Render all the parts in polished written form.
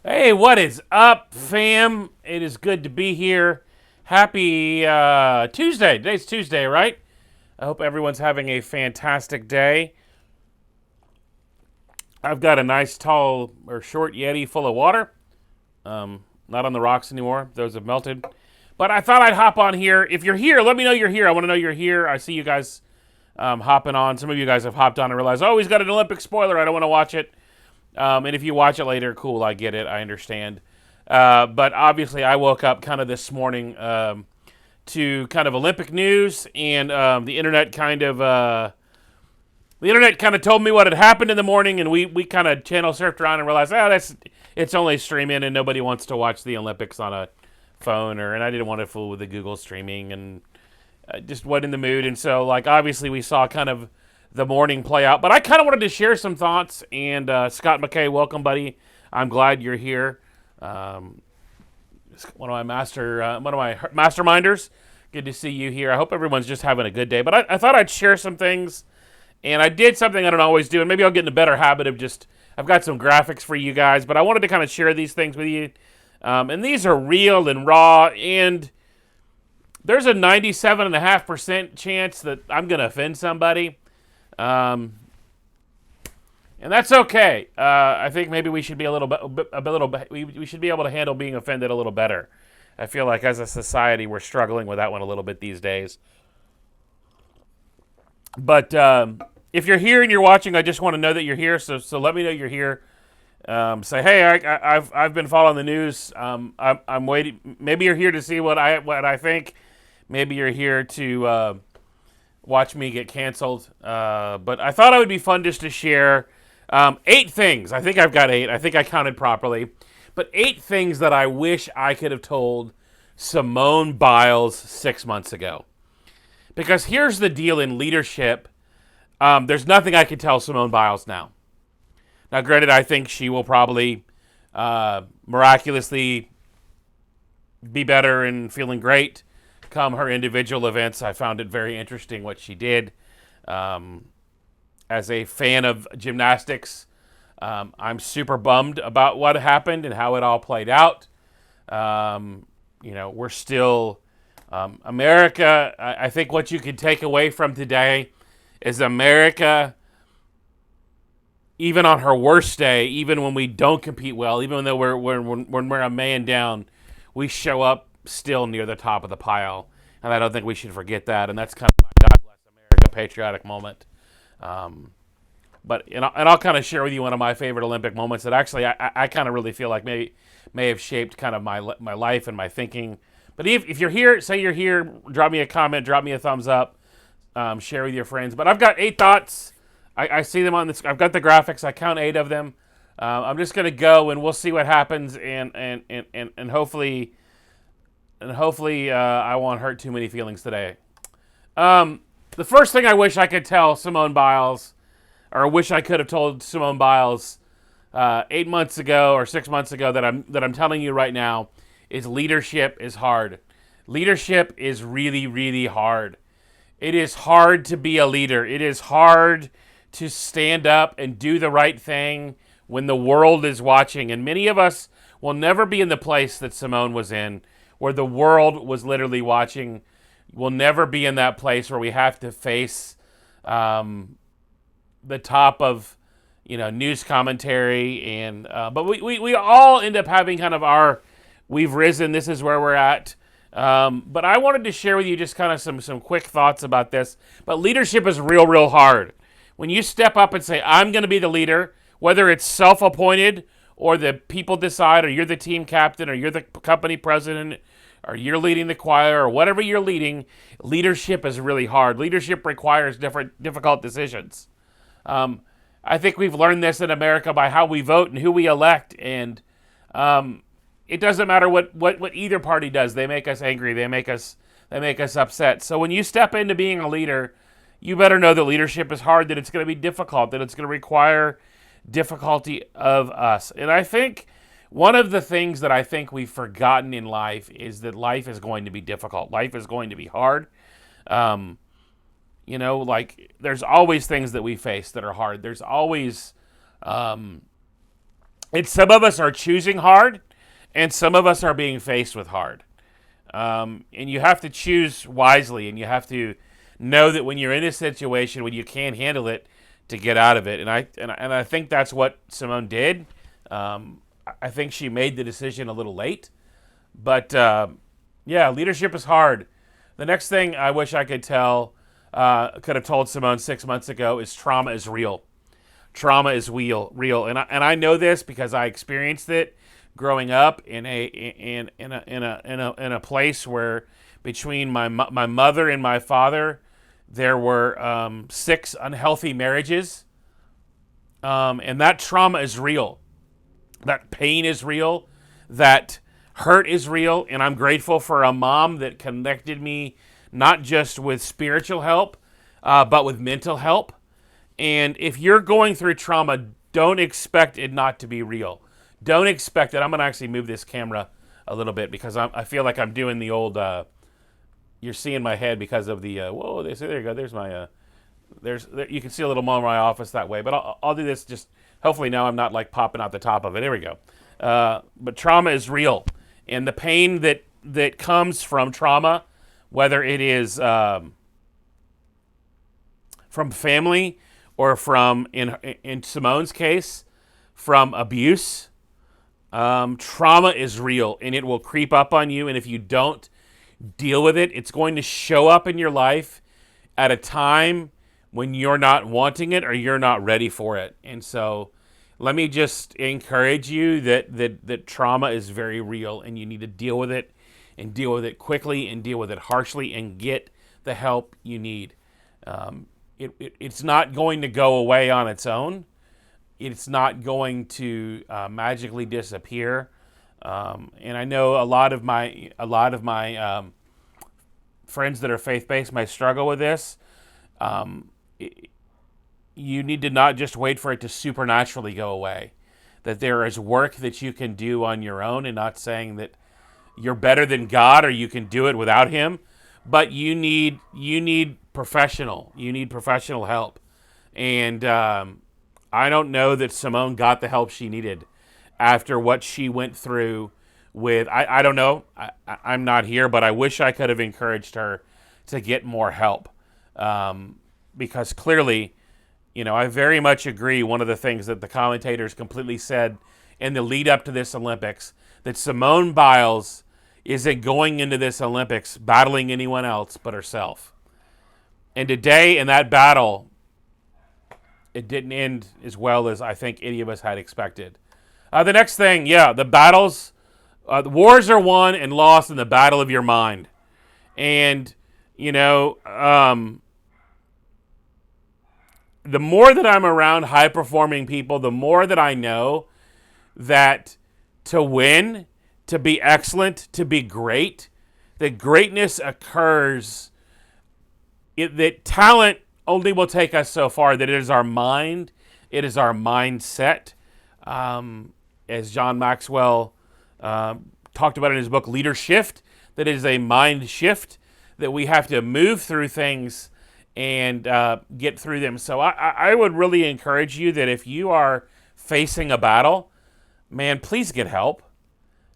Hey, what is up, fam? It is good to be here. Happy Tuesday. Today's Tuesday, right? I hope everyone's having a fantastic day. I've got a nice tall or short Yeti full of water. Not on the rocks anymore. Those have melted. But I thought I'd hop on here. If you're here, let me know you're here. I want to know you're here. I see you guys hopping on. Some of you guys have hopped on and realized, oh, he's got an Olympic spoiler. I don't want to watch it. And if you watch it later, cool, I get it, I understand. But obviously, I woke up kind of this morning to kind of Olympic news, and the internet kind of told me what had happened in the morning, and we kind of channel surfed around and realized, it's only streaming, and nobody wants to watch the Olympics on a phone, and I didn't want to fool with the Google streaming, and just wasn't in the mood, and so obviously we saw kind of the morning play out. But I kind of wanted to share some thoughts. And Scott McKay, welcome, buddy. I'm glad you're here. One of my masterminders. Good to see you here. I hope everyone's just having a good day. But I thought I'd share some things, and I did something I don't always do, and maybe I'll get in a better habit of just. I've got some graphics for you guys, but I wanted to kind of share these things with you. And these are real and raw, and there's a 97.5% chance that I'm going to offend somebody. And that's okay. I think maybe we should be we should be able to handle being offended a little better. I feel like as a society we're struggling with that one a little bit these days. But if you're here and you're watching, I just want to know that you're here. So let me know you're here. Say, hey, I've been following the news. I'm waiting. Maybe you're here to see what I think. Maybe you're here to watch me get canceled. But I thought it would be fun just to share 8 things. I think I've got 8. I think I counted properly. But 8 things that I wish I could have told Simone Biles 6 months ago. Because here's the deal in leadership. There's nothing I could tell Simone Biles now. Now, granted, I think she will probably miraculously be better and feeling great come her individual events. I found it very interesting what she did. As a fan of gymnastics, I'm super bummed about what happened and how it all played out. We're still America. I think what you can take away from today is America, even on her worst day, even when we don't compete well, even though when we're a man down, we show up still near the top of the pile, and I don't think we should forget that. And that's kind of my God bless America patriotic moment. But I'll kind of share with you one of my favorite Olympic moments that actually I kind of really feel like may have shaped kind of my life and my thinking. But if you're here, say you're here, drop me a comment, drop me a thumbs up, share with your friends. But I've got 8 thoughts. I see them on this. I've got the graphics. I count 8 of them. I'm just gonna go and we'll see what happens, and hopefully I won't hurt too many feelings today. The first thing I wish I could tell Simone Biles, or wish I could have told Simone Biles 8 months ago or 6 months ago that I'm telling you right now, is leadership is hard. Leadership is really, really hard. It is hard to be a leader. It is hard to stand up and do the right thing when the world is watching. And many of us will never be in the place that Simone was in, where the world was literally watching. We'll never be in that place where we have to face the top of news commentary, and but we all end up having kind of we've risen, this is where we're at. But I wanted to share with you just kind of some quick thoughts about this. But leadership is real hard. When you step up and say, I'm going to be the leader, whether it's self-appointed or the people decide, or you're the team captain, or you're the company president, or you're leading the choir, or whatever you're leading, leadership is really hard. Leadership requires difficult decisions. I think we've learned this in America by how we vote and who we elect, and it doesn't matter what either party does. They make us angry. They make us upset. So when you step into being a leader, you better know that leadership is hard, that it's going to be difficult, that it's going to require difficulty of us. And I think one of the things that I think we've forgotten in life is that life is going to be difficult. Life is going to be hard. There's always things that we face that are hard. There's always And some of us are choosing hard, and some of us are being faced with hard. And you have to choose wisely, and you have to know that when you're in a situation when you can't handle it, to get out of it. And I think that's what Simone did. I think she made the decision a little late, but yeah, leadership is hard. The next thing I wish I could have told Simone 6 months ago is trauma is real. Trauma is real, and I know this because I experienced it growing up in a place where between my mother and my father there were 6 unhealthy marriages, and that trauma is real. That pain is real. That hurt is real, and I'm grateful for a mom that connected me not just with spiritual help, but with mental help. And if you're going through trauma, don't expect it not to be real. Don't expect it. I'm going to actually move this camera a little bit because I feel like I'm doing the old, you're seeing my head because of the, whoa, there you go. There's my, you can see a little more of my office that way. But I'll do this just, hopefully now I'm not like popping out the top of it. There we go. But trauma is real. And the pain that comes from trauma, whether it is from family or from, in Simone's case, from abuse, trauma is real, and it will creep up on you. And if you don't deal with it, it's going to show up in your life at a time when you're not wanting it or you're not ready for it. And so let me just encourage you that trauma is very real, and you need to deal with it, and deal with it quickly, and deal with it harshly, and get the help you need. It's not going to go away on its own. It's not going to magically disappear. And I know a lot of my friends that are faith-based might struggle with this. You need to not just wait for it to supernaturally go away. That there is work that you can do on your own, and not saying that you're better than God or you can do it without Him, but you need professional help. And I don't know that Simone got the help she needed after what she went through with, I don't know, I'm not here, but I wish I could have encouraged her to get more help. Because clearly, I very much agree. One of the things that the commentators completely said in the lead up to this Olympics, that Simone Biles isn't going into this Olympics battling anyone else but herself. And today in that battle, it didn't end as well as I think any of us had expected. The next thing, the battles, the wars are won and lost in the battle of your mind. And, the more that I'm around high-performing people, the more that I know that to win, to be excellent, to be great, that greatness occurs, that talent only will take us so far, that it is our mind, it is our mindset. As John Maxwell talked about in his book, Leader Shift, that it is a mind shift, that we have to move through things and get through them. So I would really encourage you that if you are facing a battle, man, please get help.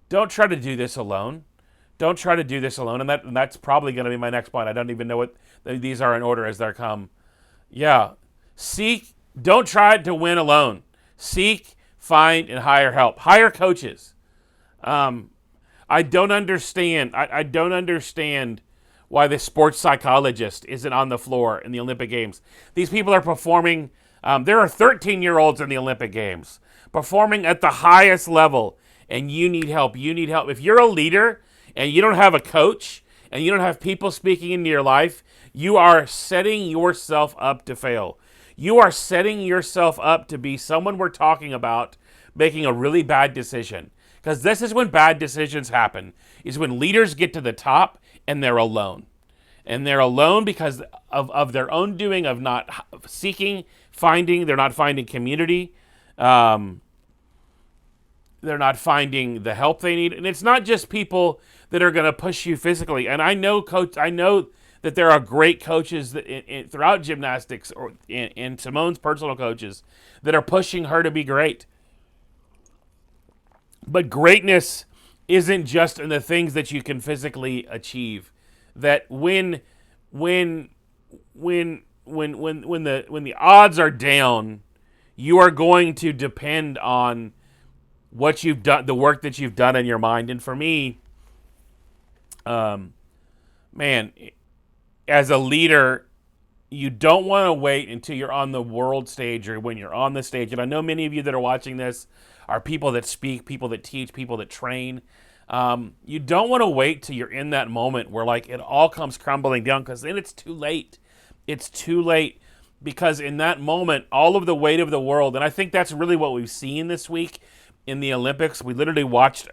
Don't try to do this alone. Don't try to do this alone. And that's probably going to be my next point. I don't even know what these are in order as they're come. Yeah. Seek. Don't try to win alone. Seek, find, and hire help. Hire coaches. I don't understand. I don't understand why the sports psychologist isn't on the floor in the Olympic Games. These people are performing. There are 13-year-olds in the Olympic Games performing at the highest level, and you need help. You need help. If you're a leader and you don't have a coach and you don't have people speaking into your life, you are setting yourself up to fail. You are setting yourself up to be someone we're talking about making a really bad decision. Because this is when bad decisions happen, is when leaders get to the top and they're alone. And they're alone because of their own doing, of not seeking, finding. They're not finding community. They're not finding the help they need. And it's not just people that are going to push you physically. And I know that there are great coaches that throughout gymnastics or in Simone's personal coaches that are pushing her to be great. But greatness isn't just in the things that you can physically achieve. That when when the odds are down, you are going to depend on what you've done, the work that you've done in your mind. And for me, man, as a leader, you don't want to wait until you're on the world stage or when you're on the stage. And I know many of you that are watching this are people that speak, people that teach, people that train. You don't want to wait till you're in that moment where like it all comes crumbling down, because then it's too late. It's too late, because in that moment, all of the weight of the world, and I think that's really what we've seen this week in the Olympics. We literally watched,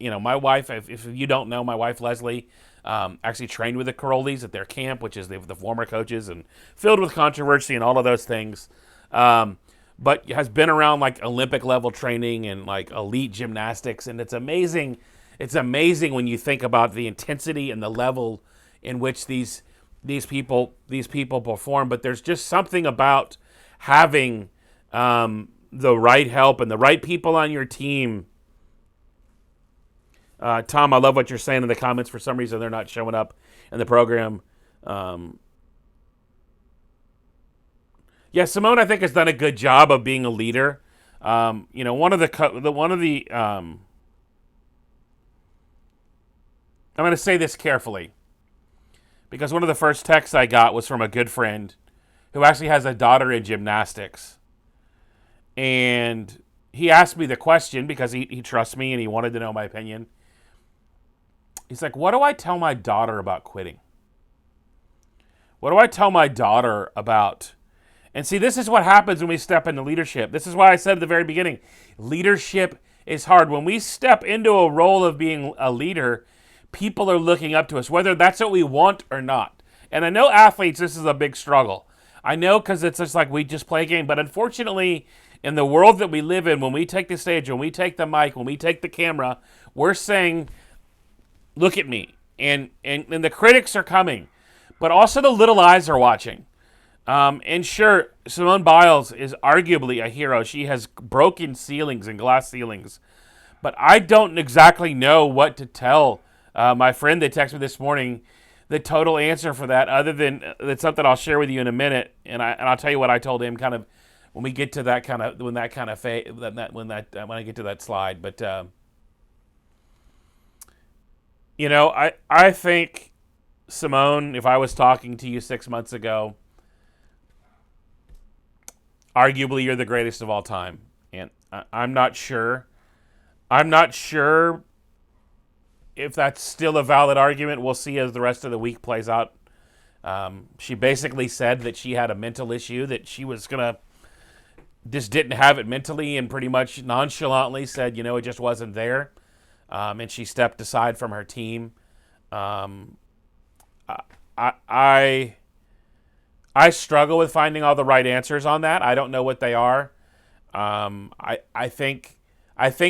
my wife, if you don't know, my wife Leslie actually trained with the Carolis at their camp, which is the former coaches, and filled with controversy and all of those things. But has been around like Olympic level training and like elite gymnastics, and it's amazing. It's amazing when you think about the intensity and the level in which these people perform. But there's just something about having the right help and the right people on your team. Tom, I love what you're saying in the comments. For some reason, they're not showing up in the program. Yeah, Simone, I think, has done a good job of being a leader. I'm going to say this carefully, because one of the first texts I got was from a good friend who actually has a daughter in gymnastics. And he asked me the question because he trusts me and he wanted to know my opinion. He's like, what do I tell my daughter about quitting? What do I tell my daughter about? And see, this is what happens when we step into leadership. This is why I said at the very beginning, leadership is hard. When we step into a role of being a leader, people are looking up to us, whether that's what we want or not. And I know athletes, this is a big struggle. I know, because it's just like we just play a game. But unfortunately, in the world that we live in, when we take the stage, when we take the mic, when we take the camera, we're saying, look at me. And the critics are coming. But also the little eyes are watching. And sure, Simone Biles is arguably a hero. She has broken ceilings and glass ceilings. But I don't exactly know what to tell my friend that texted me this morning, the total answer for that, other than it's something I'll share with you in a minute. And I'll tell you what I told him kind of when we get to that kind of, when I get to that slide. But, I think, Simone, if I was talking to you 6 months ago, arguably you're the greatest of all time. And I'm not sure. I'm not sure if that's still a valid argument. We'll see as the rest of the week plays out. She basically said that she had a mental issue, that she was just didn't have it mentally, and pretty much nonchalantly said, it just wasn't there. And she stepped aside from her team. I struggle with finding all the right answers on that. I don't know what they are. I think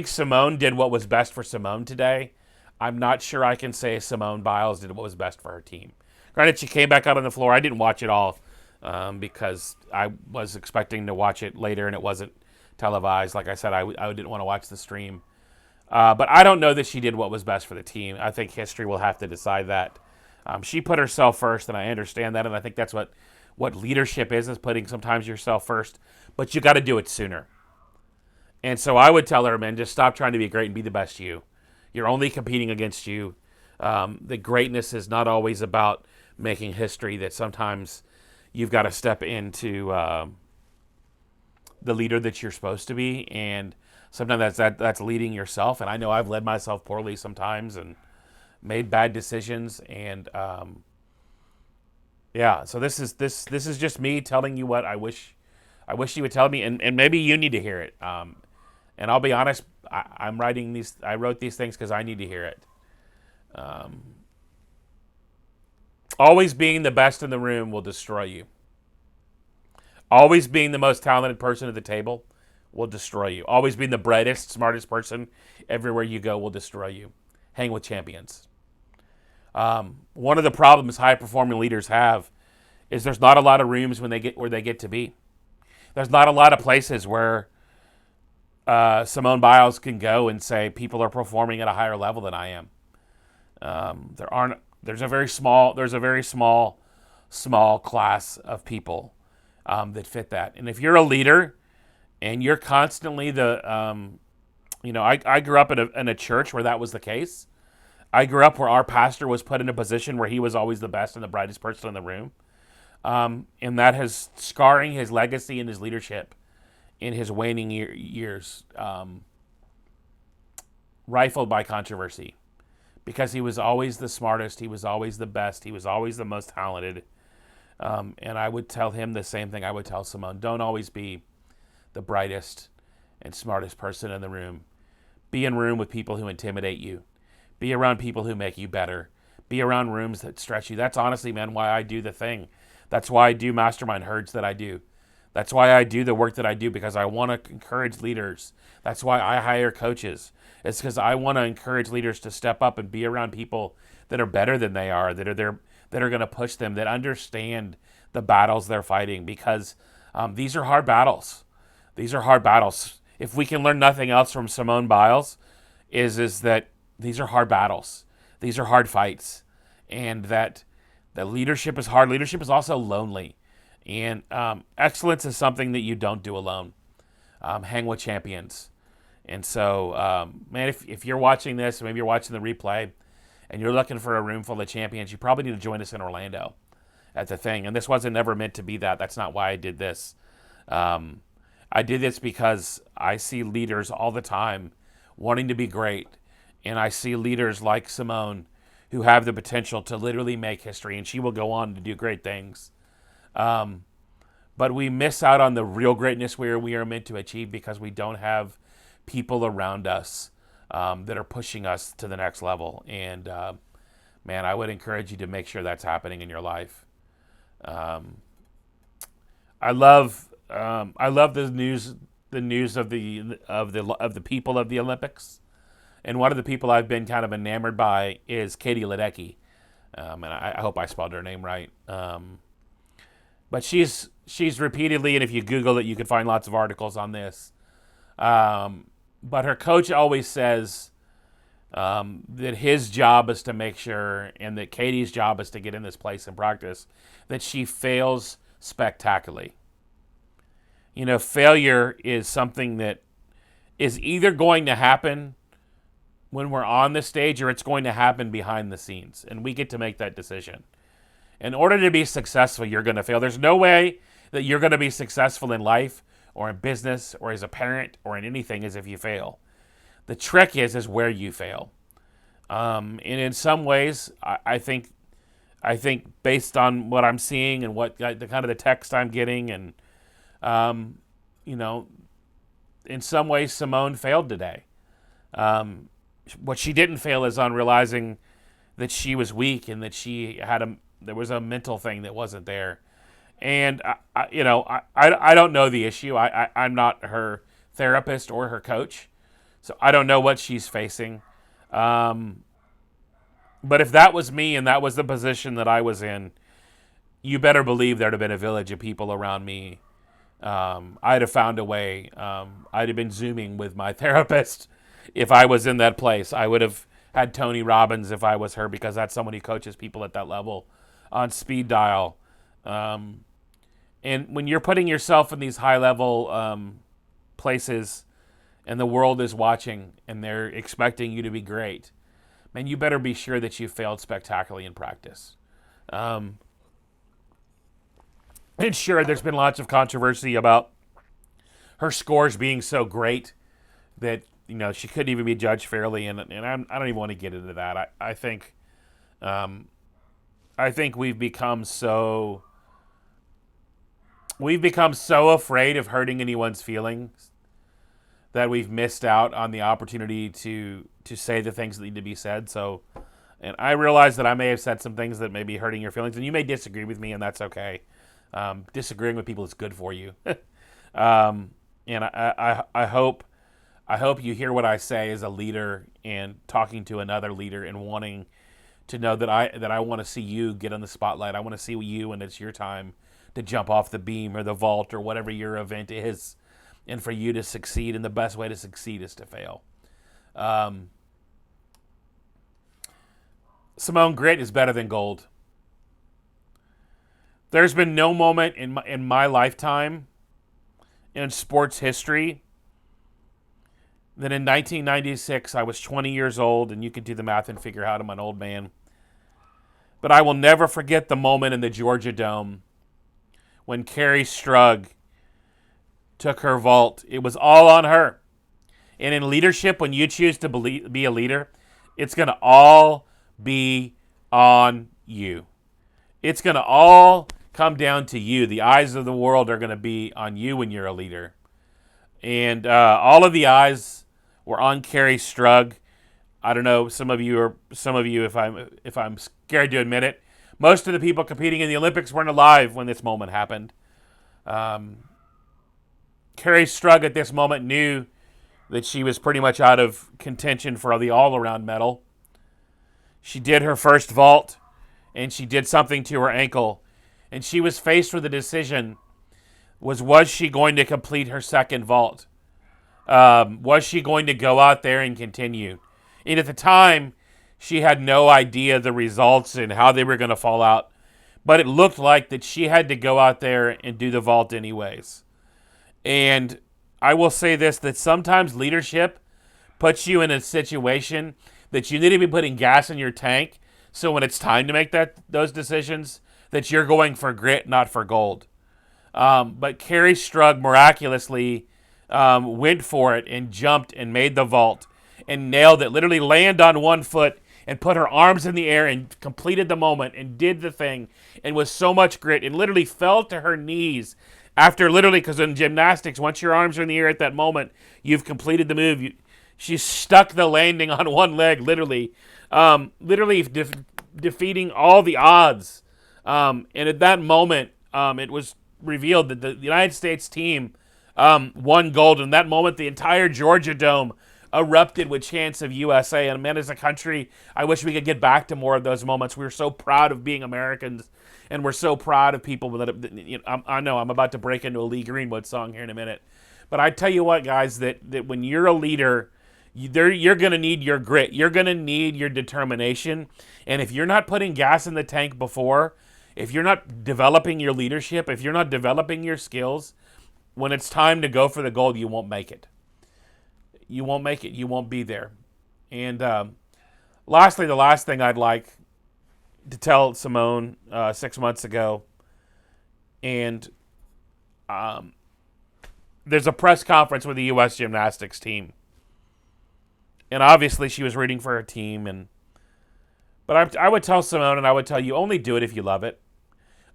Simone did what was best for Simone today. I'm not sure I can say Simone Biles did what was best for her team. Granted, she came back out on the floor. I didn't watch it all because I was expecting to watch it later and it wasn't televised. Like I said, I didn't want to watch the stream. But I don't know that she did what was best for the team. I think history will have to decide that. She put herself first, and I understand that, and I think that's what leadership is putting sometimes yourself first. But you got to do it sooner. And so I would tell her, man, just stop trying to be great and be the best you. You're only competing against you. The greatness is not always about making history, that sometimes you've got to step into the leader that you're supposed to be, and sometimes that's leading yourself. And I know I've led myself poorly sometimes and made bad decisions. And so this is just me telling you what I wish you would tell me, and maybe you need to hear it. And I'll be honest, I wrote these things because I need to hear it. Always being the best in the room will destroy you. Always being the most talented person at the table will destroy you. Always being the brightest, smartest person everywhere you go will destroy you. Hang with champions. One of the problems high-performing leaders have is there's not a lot of rooms where they get to be. There's not a lot of places where Simone Biles can go and say people are performing at a higher level than I am. There aren't. There's a very small class of people that fit that. And if you're a leader and you're constantly I grew up in a church where that was the case. I grew up where our pastor was put in a position where he was always the best and the brightest person in the room. And that has scarring his legacy and his leadership in his waning years, rifled by controversy because he was always the smartest, he was always the best, he was always the most talented. And I would tell him the same thing I would tell Simone. Don't always be the brightest and smartest person in the room. Be in room with people who intimidate you. Be around people who make you better. Be around rooms that stretch you. That's honestly, man, why I do the thing. That's why I do mastermind herds that I do. That's why I do the work that I do, because I want to encourage leaders. That's why I hire coaches. It's because I want to encourage leaders to step up and be around people that are better than they are, that are there, that are going to push them, that understand the battles they're fighting, because these are hard battles. These are hard battles. If we can learn nothing else from Simone Biles, is that these are hard battles. These are hard fights, and that the leadership is hard. Leadership is also lonely, and excellence is something that you don't do alone. Hang with champions. And so, man, if you're watching this, maybe you're watching the replay, and you're looking for a room full of champions, you probably need to join us in Orlando at the thing. And this wasn't never meant to be that. That's not why I did this. I did this because I see leaders all the time wanting to be great. And I see leaders like Simone who have the potential to literally make history, and she will go on to do great things. But we miss out on the real greatness we are meant to achieve because we don't have people around us that are pushing us to the next level. And man, I would encourage you to make sure that's happening in your life. I love the news of the people of the Olympics. And one of the people I've been kind of enamored by is Katie Ledecky. And I hope I spelled her name right. But she's repeatedly, and if you Google it, you can find lots of articles on this. But her coach always says that his job is to make sure, and that Katie's job is to get in this place and practice, that she fails spectacularly. You know, failure is something that is either going to happen when we're on the stage or it's going to happen behind the scenes. And we get to make that decision. In order to be successful, you're going to fail. There's no way that you're going to be successful in life or in business or as a parent or in anything as if you fail. The trick is where you fail. And in some ways, I think based on what I'm seeing and what the kind of the text I'm getting, and in some ways Simone failed today. What she didn't fail is on realizing that she was weak and that there was a mental thing that wasn't there. And I don't know the issue. I'm not her therapist or her coach, so I don't know what she's facing. But if that was me and that was the position that I was in, you better believe there'd have been a village of people around me. I'd have found a way. I'd have been Zooming with my therapist if I was in that place. I would have had Tony Robbins if I was her, because that's someone who coaches people at that level on speed dial. And when you're putting yourself in these high-level places and the world is watching and they're expecting you to be great, man, you better be sure that you failed spectacularly in practice. And sure, there's been lots of controversy about her scores being so great that she couldn't even be judged fairly, and I don't even want to get into that. I think we've become so afraid of hurting anyone's feelings that we've missed out on the opportunity to say the things that need to be said. So, and I realize that I may have said some things that may be hurting your feelings, and you may disagree with me, and that's okay. Disagreeing with people is good for you. And I hope you hear what I say as a leader and talking to another leader and wanting to know that I want to see you get on the spotlight. I want to see you, and it's your time to jump off the beam or the vault or whatever your event is. and for you to succeed. And the best way to succeed is to fail. Um, Simone, grit is better than gold. There's been no moment in my lifetime in sports history that in 1996 I was 20 years old, and you can do the math and figure out I'm an old man. But I will never forget the moment in the Georgia Dome when Carrie Strug took her vault. It was all on her. And in leadership, when you choose to be a leader, it's going to all be on you. It's going to all come down to you. The eyes of the world are going to be on you when you're a leader. And all of the eyes were on Carrie Strug. I don't know, some of you, if I'm scared to admit it, most of the people competing in the Olympics weren't alive when this moment happened. Carrie Strug at this moment knew that she was pretty much out of contention for the all-around medal. She did her first vault, and she did something to her ankle, and she was faced with a decision: was she going to complete her second vault? Was she going to go out there and continue? And at the time, she had no idea the results and how they were going to fall out. But it looked like that she had to go out there and do the vault anyways. And I will say this, that sometimes leadership puts you in a situation that you need to be putting gas in your tank, so when it's time to make those decisions, that you're going for grit, not for gold. But Carrie Strug miraculously went for it and jumped and made the vault and nailed it. Literally landed on one foot and put her arms in the air and completed the moment and did the thing, and with so much grit, and literally fell to her knees after, literally, because in gymnastics, once your arms are in the air at that moment, you've completed the move. She stuck the landing on one leg, literally defeating all the odds. And at that moment, it was revealed that the United States team won gold. In that moment, the entire Georgia Dome erupted with chants of USA. And man, as a country, I wish we could get back to more of those moments. We were so proud of being Americans, and we're so proud of people that, you know, I know I'm about to break into a Lee Greenwood song here in a minute. But I tell you what, guys, that when you're a leader, you're going to need your grit. You're going to need your determination. And if you're not putting gas in the tank before, if you're not developing your leadership, if you're not developing your skills, when it's time to go for the gold, you won't make it. You won't make it. You won't be there. And lastly, the last thing I'd like to tell Simone 6 months ago, and there's a press conference with the U.S. gymnastics team. And obviously she was rooting for her team. But I would tell Simone, and I would tell you, only do it if you love it.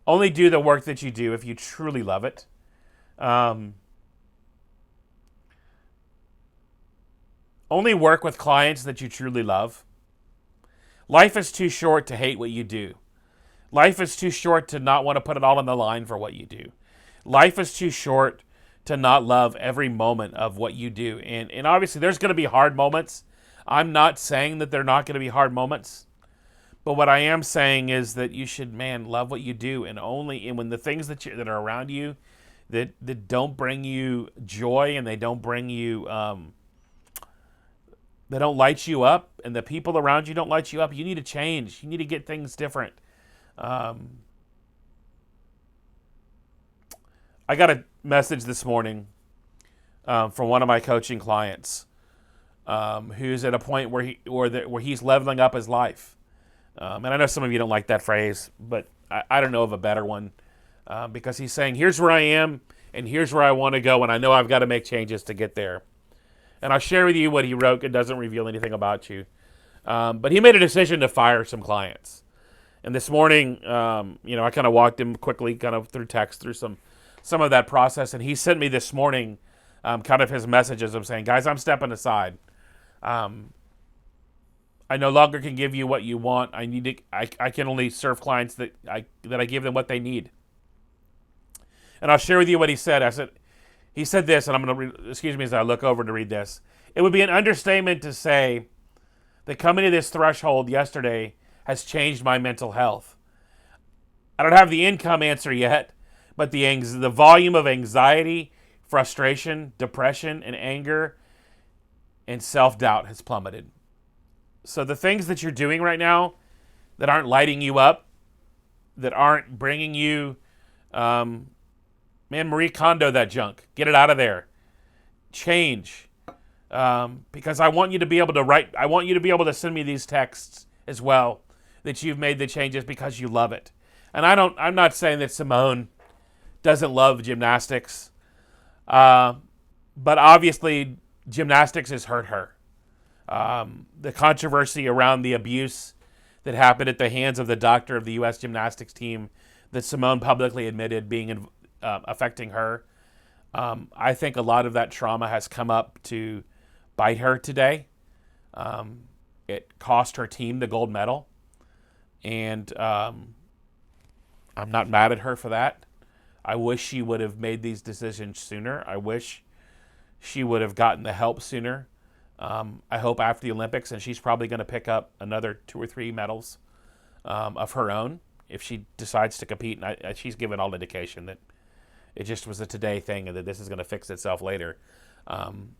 Only do the work that you do if you truly love it. Only work with clients that you truly love. Life is too short to hate what you do. Life is too short to not want to put it all on the line for what you do. Life is too short to not love every moment of what you do. And obviously there's going to be hard moments. I'm not saying that they're not going to be hard moments. But what I am saying is that you should, love what you do. And when the things that are around you that don't bring you joy, and they don't bring you, they don't light you up, and the people around you don't light you up, you need to change. You need to get things different. I got a message this morning from one of my coaching clients who's at a point where he's leveling up his life. And I know some of you don't like that phrase, but I don't know of a better one, because he's saying, here's where I am, and here's where I want to go, and I know I've got to make changes to get there. And I'll share with you what he wrote. It doesn't reveal anything about you. But he made a decision to fire some clients. And this morning, I kind of walked him quickly, kind of through text, through some of that process. And he sent me this morning kind of his messages of saying, guys, I'm stepping aside. I no longer can give you what you want. I can only serve clients that I give them what they need. And I'll share with you what he said. He said this, and I'm going to, excuse me as I look over to read this. It would be an understatement to say that coming to this threshold yesterday has changed my mental health. I don't have the income answer yet, but the volume of anxiety, frustration, depression, and anger and self-doubt has plummeted. So the things that you're doing right now that aren't lighting you up, that aren't bringing you, man, Marie Kondo that junk. Get it out of there. Change. Because I want you to be able to write. I want you to be able to send me these texts as well that you've made the changes because you love it. And I'm not saying that Simone doesn't love gymnastics, but obviously gymnastics has hurt her. The controversy around the abuse that happened at the hands of the doctor of the U.S. gymnastics team that Simone publicly admitted being affecting her. I think a lot of that trauma has come up to bite her today. It cost her team the gold medal. And I'm not mad at her for that. I wish she would have made these decisions sooner. I wish she would have gotten the help sooner. I hope after the Olympics, and she's probably going to pick up another 2 or 3 medals of her own if she decides to compete. And she's given all indication that it just was a today thing and that this is going to fix itself later. I'm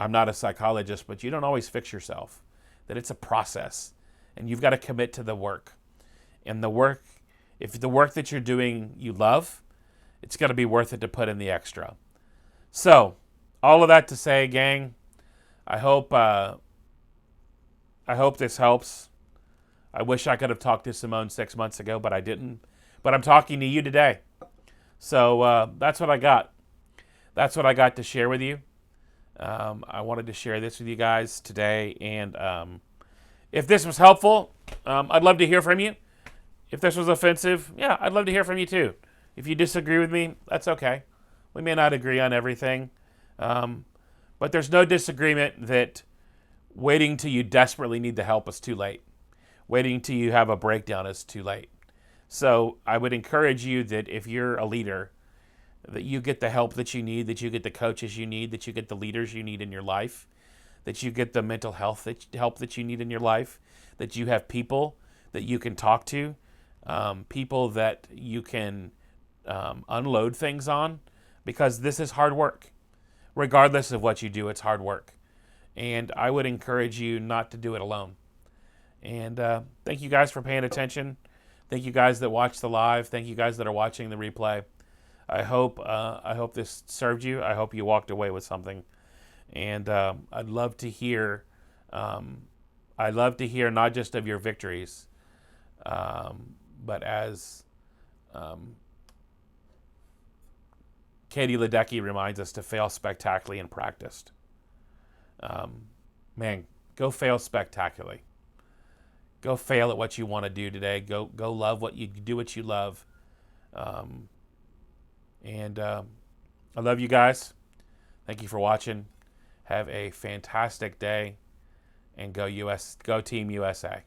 not a psychologist, but you don't always fix yourself. That it's a process, and you've got to commit to the work. And the work, if the work that you're doing you love, it's got to be worth it to put in the extra. So, all of that to say, gang, I hope this helps. I wish I could have talked to Simone 6 months ago, but I didn't. But I'm talking to you today. So that's what I got. That's what I got to share with you. I wanted to share this with you guys today. And if this was helpful, I'd love to hear from you. If this was offensive, yeah, I'd love to hear from you too. If you disagree with me, that's okay. We may not agree on everything. But there's no disagreement that waiting till you desperately need the help is too late. Waiting till you have a breakdown is too late. So I would encourage you that if you're a leader, that you get the help that you need, that you get the coaches you need, that you get the leaders you need in your life, that you get the mental health help that you need in your life, that you have people that you can talk to, people that you can unload things on, because this is hard work. Regardless of what you do, it's hard work. And I would encourage you not to do it alone. And thank you guys for paying attention. Thank you guys that watch the live. Thank you guys that are watching the replay. I hope this served you. I hope you walked away with something. And I'd love to hear. Not just of your victories, but as Katie Ledecky reminds us, to fail spectacularly and practiced. Man, go fail spectacularly. Go fail at what you want to do today. Go love what you do, what you love. And I love you guys. Thank you for watching. Have a fantastic day, and go US, go Team USA.